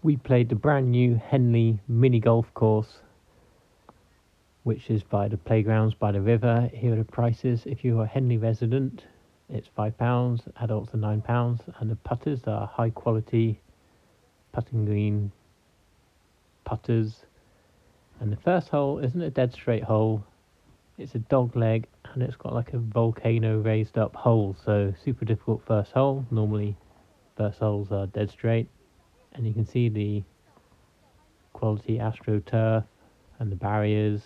We played the brand new Henley mini golf course, which is by the playgrounds by the river. Here are the prices. If you're a Henley resident, it's £5, adults are £9, and the putters are high quality putting green putters. And the first hole isn't a dead straight hole, it's a dog leg, and it's got like a volcano raised up hole, so super difficult first hole. Normally first holes are dead straight, and you can see the quality astroturf and the barriers,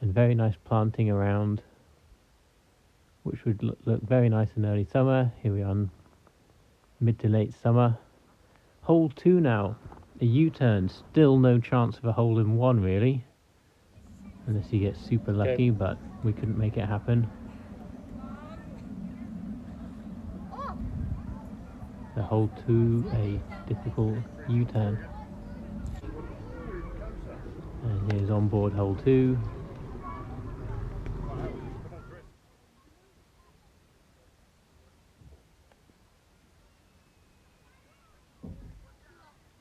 and very nice planting around, which would look very nice in early summer. Here we are in mid to late summer. Hole 2 now, a U-turn. Still no chance of a hole in one really, unless you get super lucky, but we couldn't make it happen. So hole 2, a difficult U-turn. And here's on board hole 2.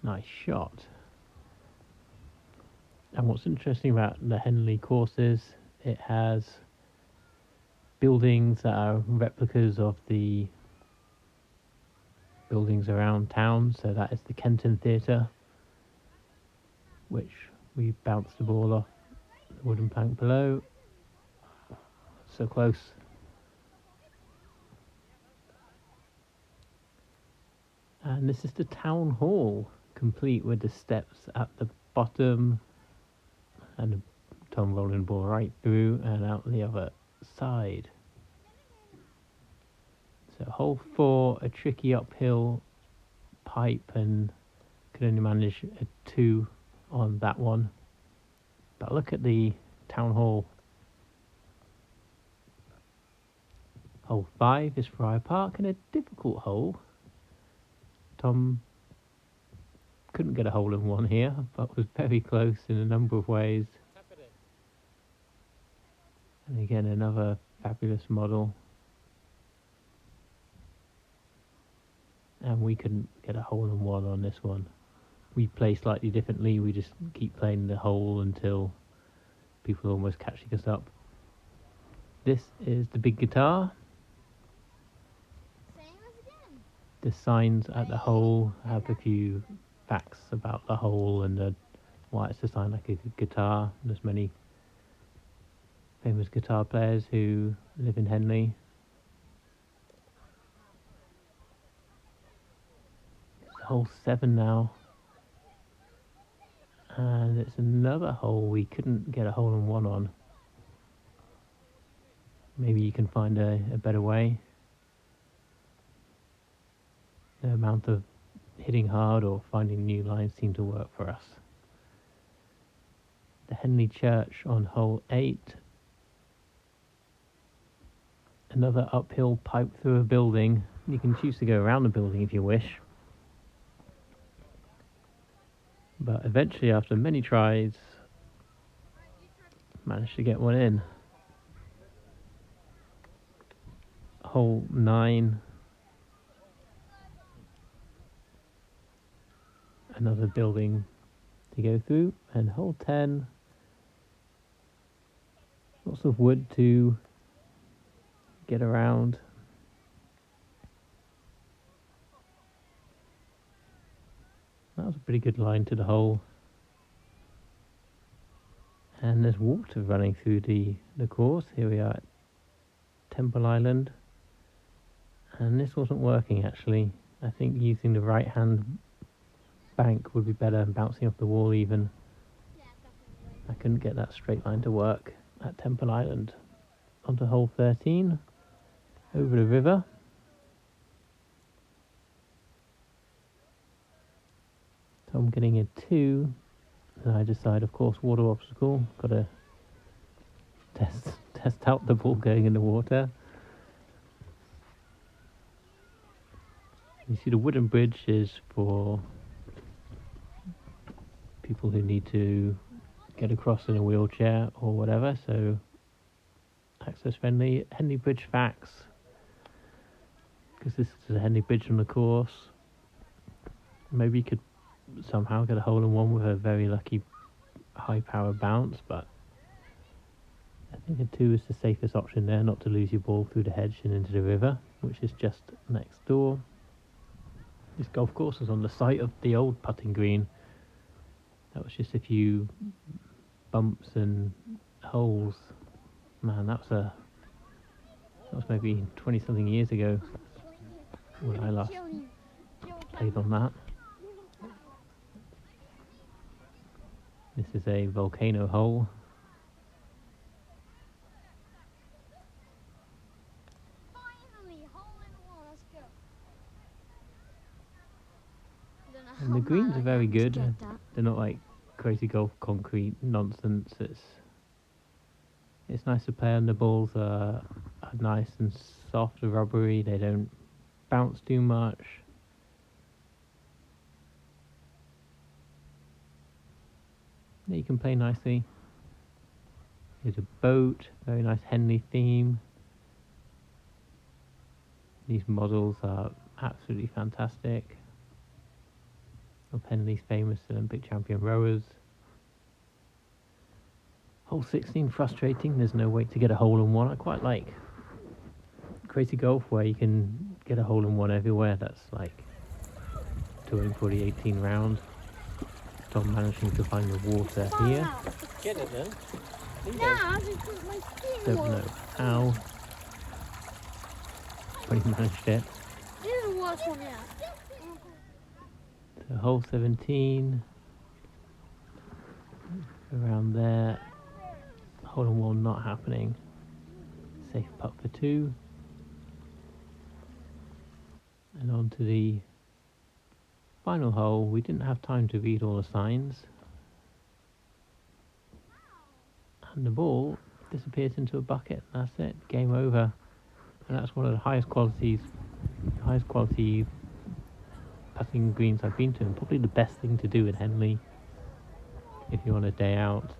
Nice shot. And what's interesting about the Henley courses, it has buildings that are replicas of the buildings around town. So that is the Kenton Theatre, which we bounced the ball off the wooden plank below. So close. And this is the town hall, complete with the steps at the bottom and Tom rolling the ball right through and out the other side. So hole 4, a tricky uphill pipe, and could only manage a 2 on that one. But look at the town hall. Hole 5 is Friar Park, and a difficult hole. Tom couldn't get a hole in one here, but was very close in a number of ways. And again, another fabulous model. And we couldn't get a hole in one on this one. We play slightly differently. We just keep playing the hole until people almost catching us up. This is the big guitar. The signs at the hole have a few facts about the hole and why it's designed like a guitar. There's many famous guitar players who live in Henley. It's hole 7 now, and it's another hole we couldn't get a hole in one on. Maybe you can find a better way. No amount of hitting hard or finding new lines seem to work for us. The Henley Church on hole 8. Another uphill pipe through a building. You can choose to go around the building if you wish. But eventually, after many tries, managed to get one in. Hole 9. Another building to go through, and hole 10, lots of wood to get around. That was a pretty good line to the hole. And there's water running through the course. Here we are at Temple Island, and this wasn't working actually. I think using the right hand bank would be better, bouncing off the wall even. I couldn't get that straight line to work at Temple Island. Onto hole 13, over the river. So I'm getting a 2, and I decide, of course, water obstacle, got to test out the ball going in the water. You see the wooden bridge is for people who need to get across in a wheelchair or whatever, so access friendly. Henley Bridge facts, because this is a Henley Bridge on the course. Maybe you could somehow get a hole in one with a very lucky high power bounce, but I think a 2 is the safest option there, not to lose your ball through the hedge and into the river, which is just next door. This golf course is on the site of the old putting green. That was just a few bumps and holes. Man, that was maybe 20 something years ago when I last played on that. This is a Volcano hole. Finally, hole in one, let's go. And the greens are very good. They're not like crazy golf concrete nonsense. It's nice to play on. The balls are nice and soft, rubbery. They don't bounce too much. You can play nicely. Here's a boat, very nice Henley theme. These models are absolutely fantastic. Of Henley's famous Olympic champion rowers. Hole 16, frustrating. There's no way to get a hole in one. I quite like crazy golf where you can get a hole in one everywhere. That's like 240, 18 round. Tom managing to find the water here. Get it then. Nah, because my skin Don't know how, but he managed it. This is the worst one yet. So hole 17, around there, hole in one not happening. Safe putt for 2. And on to the final hole. We didn't have time to read all the signs. And the ball disappears into a bucket. That's it. Game over. And that's one of the highest quality putting greens I've been to, and probably the best thing to do in Henley if you want a day out.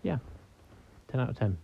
Yeah, 10 out of 10.